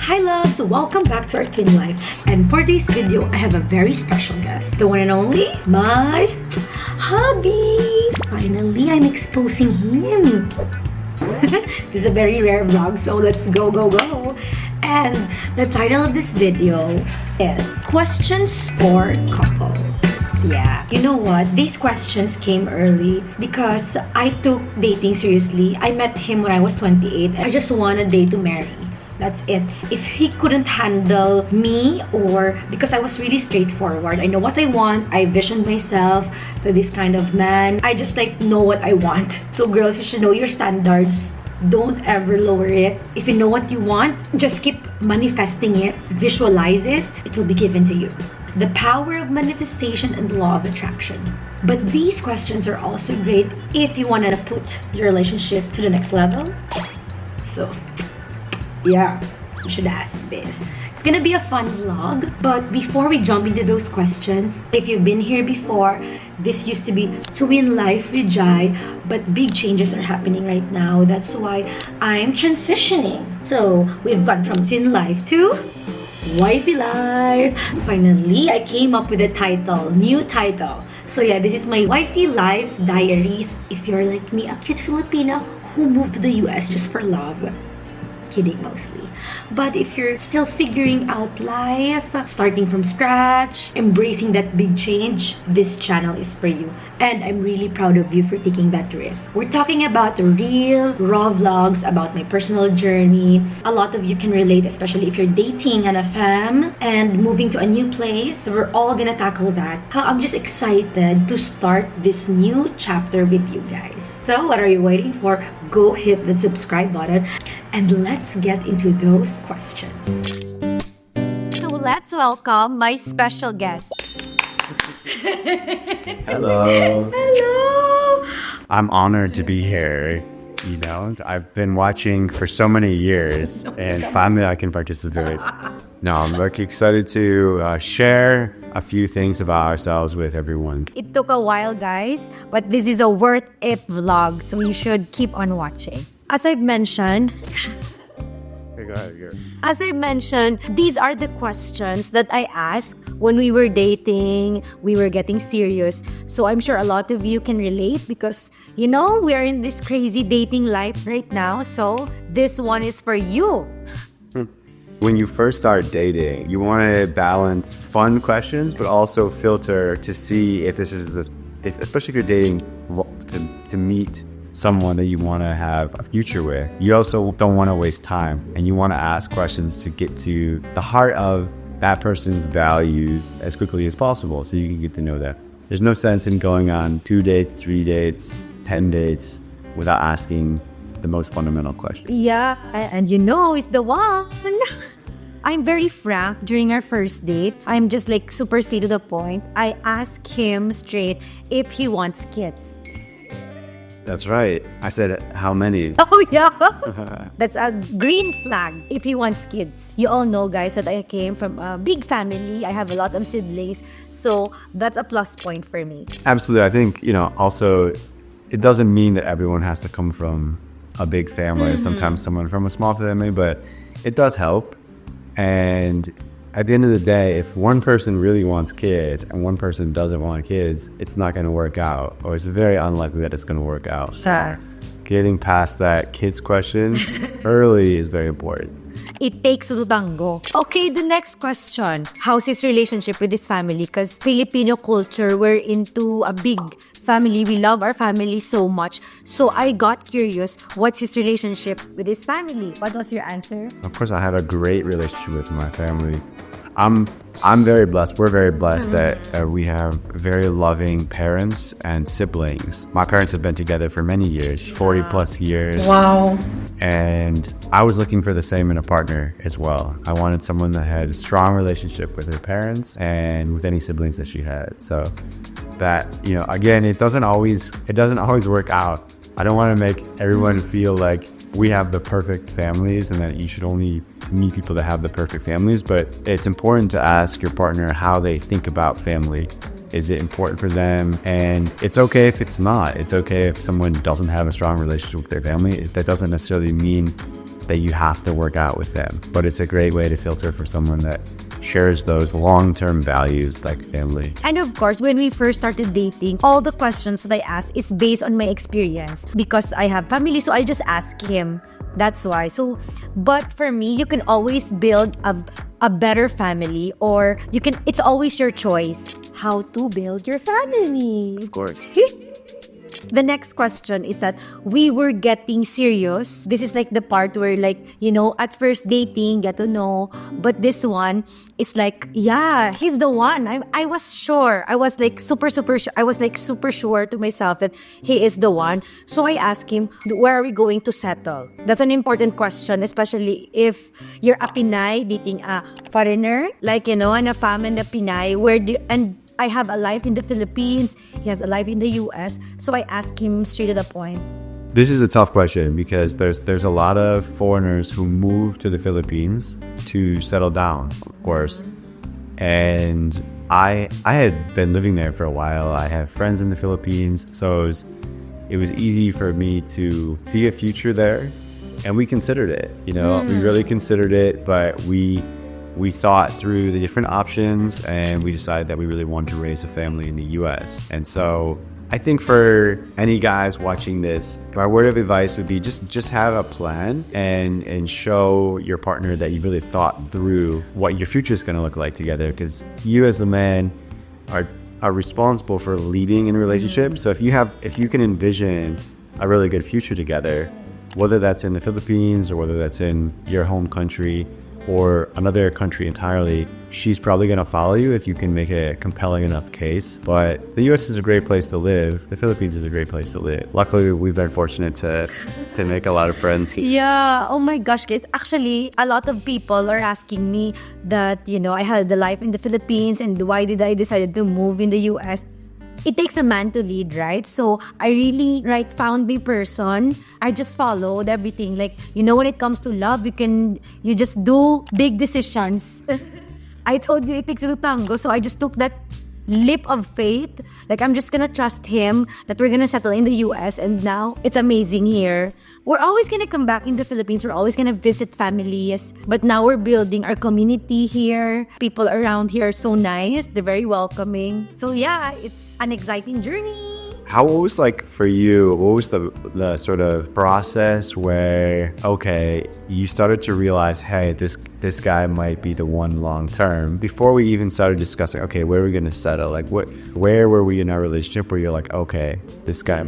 Hi loves, welcome back to our twin life, and for this video I have a very special guest, the one and only my hubby. Finally, I'm exposing him. This is a very rare vlog, so let's go. And the title of this video is Questions for Couples. Yeah, you know what? These questions came early because I took dating seriously. I met him when I was 28. I just wanted a date to marry. That's it. If he couldn't handle me, or because I was really straightforward, I know what I want, I visioned myself to this kind of man. I just know what I want. So girls, you should know your standards. Don't ever lower it. If you know what you want, just keep manifesting it, visualize it, it will be given to you. The power of manifestation and law of attraction. But these questions are also great if you want to put your relationship to the next level. So yeah, you should ask this. It's gonna be a fun vlog, but before we jump into those questions, if you've been here before, this used to be Twin Life with Jai, but big changes are happening right now. That's why I'm transitioning. So we've gone from Twin Life to Wifey Life. Finally, I came up with a title, new title. So yeah, this is my Wifey Life Diaries. If you're like me, a cute Filipino who moved to the US just for love. Kidding mostly. But if you're still figuring out life, starting from scratch, embracing that big change, this channel is for you. And I'm really proud of you for taking that risk. We're talking about real, raw vlogs about my personal journey. A lot of you can relate, especially if you're dating and a fam and moving to a new place. We're all gonna tackle that. I'm just excited to start this new chapter with you guys. So what are you waiting for? Go hit the subscribe button and let's get into those questions. So let's welcome my special guest. Hello. Hello! I'm honored to be here. You know, I've been watching for so many years and finally I can participate. No, I'm very excited to share a few things about ourselves with everyone. It took a while, guys, but this is a worth it vlog, so you should keep on watching. As I've mentioned, these are the questions that I asked when we were dating, we were getting serious. So I'm sure a lot of you can relate because, you know, we are in this crazy dating life right now. So this one is for you. When you first start dating, you want to balance fun questions, but also filter to see if this is especially if you're dating to meet someone that you want to have a future with. You also don't want to waste time and you want to ask questions to get to the heart of that person's values as quickly as possible so you can get to know them. There's no sense in going on 2 dates, 3 dates, 10 dates without asking the most fundamental question. Yeah, and you know it's the one. I'm very frank during our first date. I'm just super straight to the point. I asked him straight if he wants kids. That's right. I said, how many? Oh, yeah. That's a green flag if he wants kids. You all know, guys, that I came from a big family. I have a lot of siblings. So that's a plus point for me. Absolutely. I think, also, it doesn't mean that everyone has to come from a big family. Sometimes someone from a small family, but it does help. And at the end of the day, if one person really wants kids and one person doesn't want kids, it's not going to work out, or it's very unlikely that it's going to work out. Sure. Getting past that kids question early is very important. It takes two to tango. Okay, the next question. How's his relationship with his family? Because Filipino culture, we're into a big family. We love our family so much. So I got curious, what's his relationship with his family? What was your answer? Of course, I have a great relationship with my family. I'm very blessed. We're very blessed that we have very loving parents and siblings. My parents have been together for many years, 40 plus years. Wow. And I was looking for the same in a partner as well. I wanted someone that had a strong relationship with her parents and with any siblings that she had. So that, again, it doesn't always work out. I don't want to make everyone feel like we have the perfect families and that you should only meet people that have the perfect families, but it's important to ask your partner how they think about family. Is it important for them? And it's okay if it's not. It's okay if someone doesn't have a strong relationship with their family. That doesn't necessarily mean that you have to work out with them. But it's a great way to filter for someone that shares those long-term values like family. And of course, when we first started dating, all the questions that I ask is based on my experience. Because I have family, so I just ask him. That's why. So, but for me, you can always build a better family, or you can, it's always your choice how to build your family. Of course. The next question is that we were getting serious. This is like the part where, like, you know, at first dating, get to know. But this one is like, yeah, he's the one. I was sure. I was like super sure. I was like super sure to myself that he is the one. So I asked him, where are we going to settle? That's an important question, especially if you're a Pinay dating a foreigner. Like, you know, and a fam and a Pinay. And I have a life in the Philippines. He has a life in the US. So I asked him straight to the point. This is a tough question because there's a lot of foreigners who move to the Philippines to settle down, of course. And I had been living there for a while. I have friends in the Philippines, so it was easy for me to see a future there. And we considered it, you know, we really considered it, but we thought through the different options and we decided that we really wanted to raise a family in the US. And so I think for any guys watching this, my word of advice would be just have a plan and show your partner that you really thought through what your future is going to look like together, because you as a man are responsible for leading in a relationship. So if you can envision a really good future together, whether that's in the Philippines or whether that's in your home country or another country entirely, she's probably going to follow you if you can make a compelling enough case. But the US is a great place to live. The Philippines is a great place to live. Luckily, we've been fortunate to make a lot of friends. Yeah. Oh my gosh, guys. Actually, a lot of people are asking me that, you know, I had the life in the Philippines and why did I decide to move in the US? It takes a man to lead, right? So I really found my person. I just followed everything. Like, you know, when it comes to love, you just do big decisions. I told you it takes a tango, so I just took that leap of faith. Like, I'm just gonna trust him that we're gonna settle in the US, and now it's amazing here. We're always gonna come back in the Philippines. We're always gonna visit families. But now we're building our community here. People around here are so nice. They're very welcoming. So yeah, it's an exciting journey. What was like for you, what was the sort of process where, okay, you started to realize, hey, this guy might be the one long term, before we even started discussing, okay, where are we going to settle? Like, where were we in our relationship where you're like, okay, this guy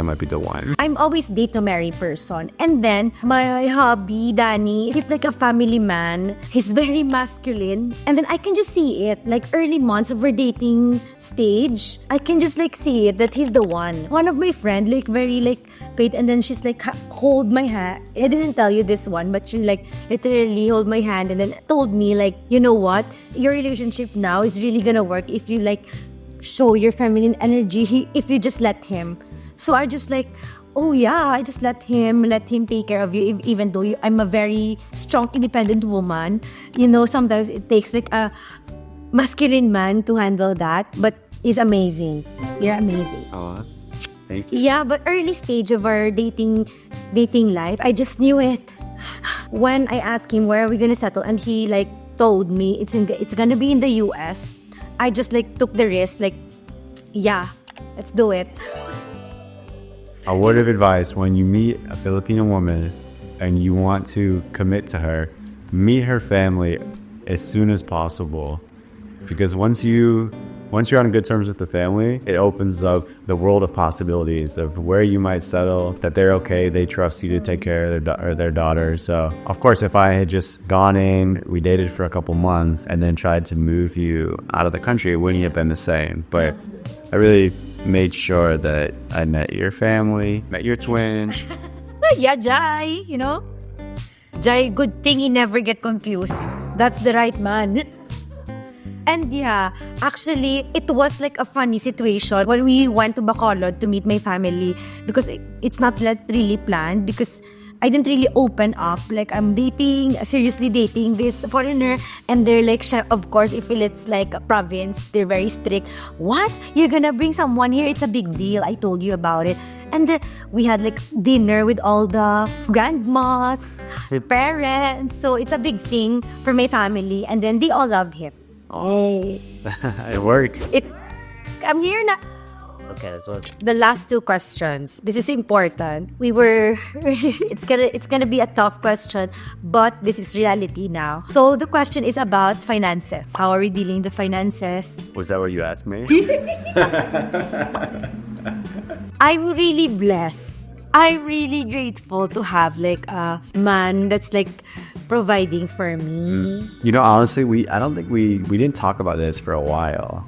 might be the one? I'm always date to marry person. And then my hubby, Danny, he's like a family man. He's very masculine. And then I can just see it, like early months of our dating stage, I can just like see it that he's the one. One of my friend, like very like paid, and then she's like hold my hand. I didn't tell you this one, but she like literally hold my hand and then told me like, you know what, your relationship now is really gonna work if you like show your feminine energy, if you just let him. So I just like, oh yeah, I just let him take care of you, even though I'm a very strong, independent woman. You know, sometimes it takes like a masculine man to handle that, but he's amazing. You're amazing. Oh, thank you. Yeah, but early stage of our dating life, I just knew it. When I asked him where are we gonna settle, and he like told me it's gonna be in the US, I just like took the risk. Like, yeah, let's do it. A word of advice: when you meet a Filipino woman and you want to commit to her, meet her family as soon as possible, because once you're on good terms with the family, it opens up the world of possibilities of where you might settle, that they're okay, they trust you to take care of their daughter. So, of course, if I had just gone in, we dated for a couple months, and then tried to move you out of the country, it wouldn't have been the same. But I really made sure that I met your family, met your twin. Yeah, Jai, you know? Jai, good thing he never get confused. That's the right man. And yeah, actually, it was like a funny situation when we went to Bacolod to meet my family, because it's not really planned, because I didn't really open up. Like, I'm seriously dating this foreigner, and they're like, of course, if it's like a province, they're very strict. What? You're gonna bring someone here? It's a big deal. I told you about it. And we had like dinner with all the grandmas, the parents. So it's a big thing for my family. And then they all love him. Hey. It worked. I'm here na. Okay, this was The last two questions. This is important. It's gonna be a tough question, but this is reality now. So the question is about finances. How are we dealing the finances? Was that what you asked me? I'm really blessed. I'm really grateful to have like a man that's like providing for me. You know, honestly, I don't think we didn't talk about this for a while.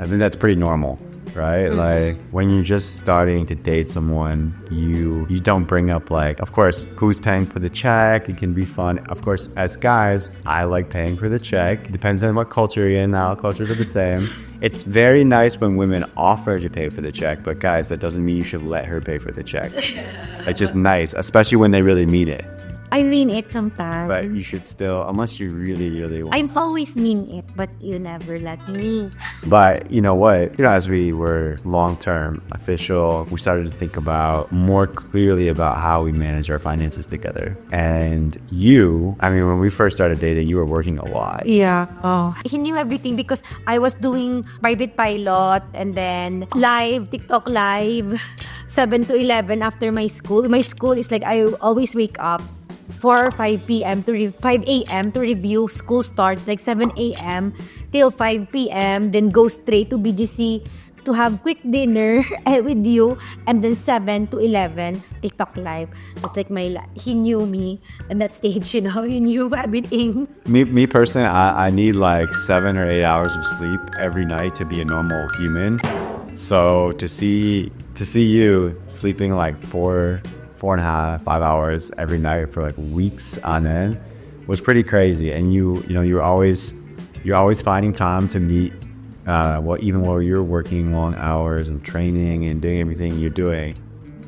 I think that's pretty normal, right? Like when you're just starting to date someone, you don't bring up like, of course, who's paying for the check. It can be fun. Of course, as guys, I like paying for the check. Depends on what culture you're in. Our cultures are the same. It's very nice when women offer to pay for the check, but guys, that doesn't mean you should let her pay for the check. It's just nice, especially when they really mean it. I mean it sometimes. But you should still, unless you really, really want. I'm always mean it, but you never let me. But you know what? You know, as we were long-term official, we started to think about more clearly about how we manage our finances together. And you, I mean, when we first started dating, you were working a lot. Yeah. Oh. He knew everything because I was doing private pilot and then live, TikTok live, 7 to 11 after my school. My school is like, I always wake up 4 or 5 p.m. to 5 a.m. to review. School starts like 7 a.m. till 5 p.m. Then go straight to BGC to have quick dinner with you. And then 7 to 11, TikTok live. It's like he knew me at that stage, you know. He knew everything. Me personally, I need like 7 or 8 hours of sleep every night to be a normal human. So to see you sleeping like 4.5, 5 hours every night for like weeks on end was pretty crazy. And you're always finding time to meet, even while you're working long hours and training and doing everything you're doing.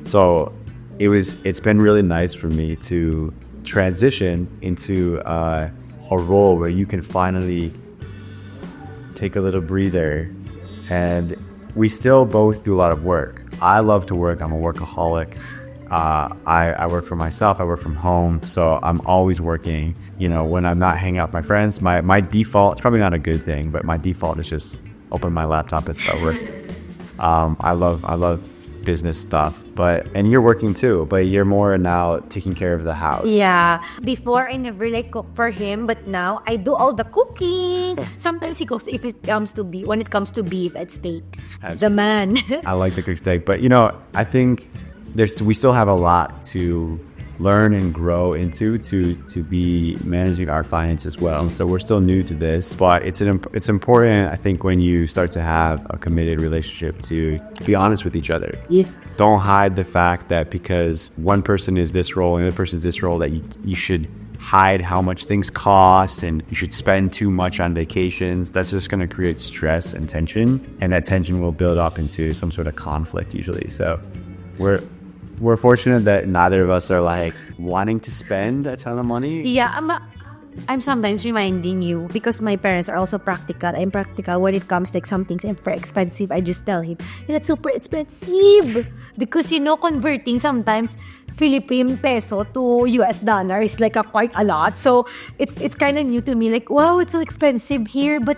So it's been really nice for me to transition into a role where you can finally take a little breather. And we still both do a lot of work. I love to work. I'm a workaholic. I work for myself. I work from home, so I'm always working. You know, when I'm not hanging out with my friends, my default, it's probably not a good thing, but my default is just open my laptop and start working. I love business stuff, and you're working too, but you're more now taking care of the house. Yeah. Before, I never like cook for him, but now I do all the cooking. Sometimes he cooks when it comes to beef and steak. Absolutely. The man. I like to cook steak, but you know, I think we still have a lot to learn and grow into to be managing our finances well. And so we're still new to this, but it's important, I think, when you start to have a committed relationship to be honest with each other. Yeah. Don't hide the fact that because one person is this role and the other person is this role that you should hide how much things cost and you should spend too much on vacations. That's just going to create stress and tension, and that tension will build up into some sort of conflict usually. So we're fortunate that neither of us are like wanting to spend a ton of money. Yeah, I'm sometimes reminding you because my parents are also practical. I'm practical when it comes like some things are very expensive. I just tell him, that's super expensive. Because converting sometimes Philippine peso to US dollar is like quite a lot. So it's kind of new to me. Like, wow, it's so expensive here. But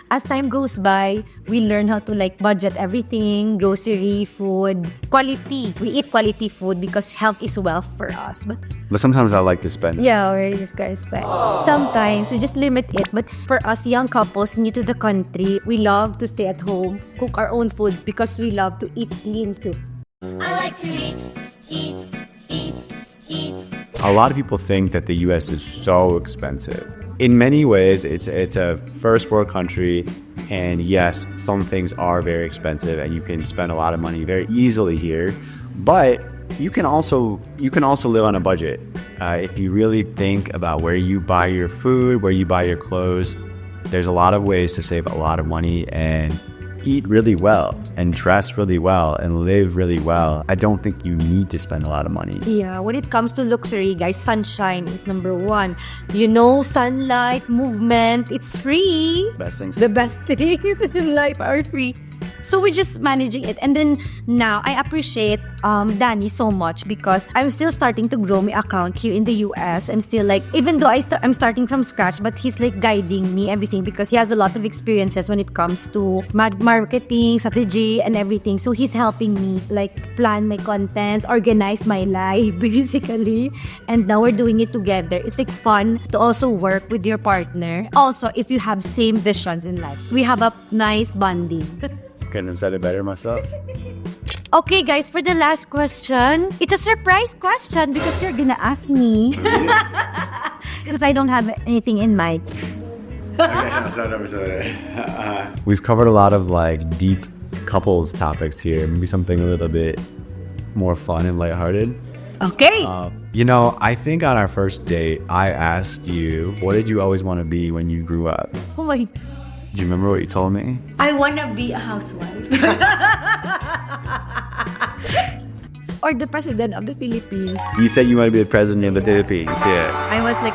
as time goes by, we learn how to like budget everything, grocery, food, quality. We eat quality food because health is wealth for us. But sometimes I like to spend. Yeah, we're just gonna spend. Sometimes we just limit it. But for us young couples new to the country, we love to stay at home, cook our own food because we love to eat clean too. I like to eat. A lot of people think that the US is so expensive. In many ways, it's a first world country, and yes, some things are very expensive, and you can spend a lot of money very easily here. But you can also live on a budget if you really think about where you buy your food, where you buy your clothes. There's a lot of ways to save a lot of money and eat really well and dress really well and live really well. I don't think you need to spend a lot of money. Yeah, when it comes to luxury, guys, sunshine is number one. Sunlight, movement, it's free. Best things. The best things in life are free. So we're just managing it. And then now I appreciate Danny so much because I'm still starting to grow my account here in the US. I'm still like, even though I'm starting from scratch, but he's like guiding me everything because he has a lot of experiences when it comes to marketing, strategy, and everything. So he's helping me like plan my contents, organize my life basically. And now we're doing it together. It's like fun to also work with your partner. Also, if you have same visions in life, we have a nice bonding. Couldn't have said it better myself. Okay, guys, for the last question, it's a surprise question because you're gonna ask me. Because I don't have anything in mind. We've covered a lot of like deep couples topics here. Maybe something a little bit more fun and lighthearted. Okay. I think on our first date, I asked you, what did you always want to be when you grew up? Oh my. Do you remember what you told me? I wanna be a housewife. Or the president of the Philippines. You said you want to be the president of the Philippines, yeah. I was like,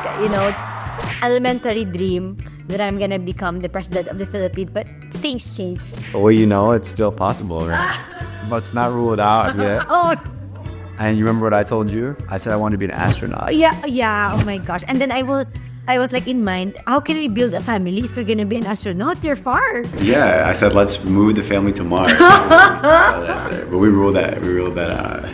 elementary dream that I'm gonna become the president of the Philippines, but things change. Well, it's still possible, right? But it's not ruled out yet. Oh, And you remember what I told you? I said I want to be an astronaut. yeah. Oh my gosh. And then I was like in mind, how can we build a family if you're gonna be an astronaut? You're far. Yeah, I said let's move the family to Mars. That's there. But we ruled that out.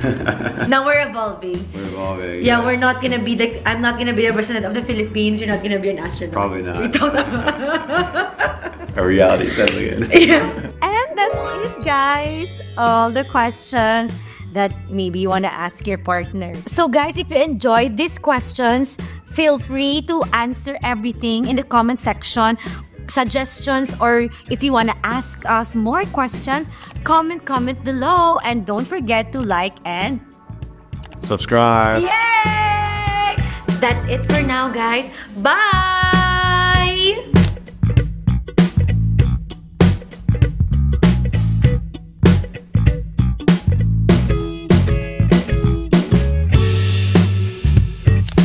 Now we're evolving. We're evolving. Yeah, I'm not gonna be the president of the Philippines. You're not gonna be an astronaut. Probably not. We talked about A reality settling in. Yeah. And that's it, guys. All the questions that maybe you want to ask your partner. So guys, if you enjoyed these questions, feel free to answer everything in the comment section. Suggestions, or if you want to ask us more questions, comment below. And don't forget to like and Subscribe. Yay! That's it for now, guys. Bye!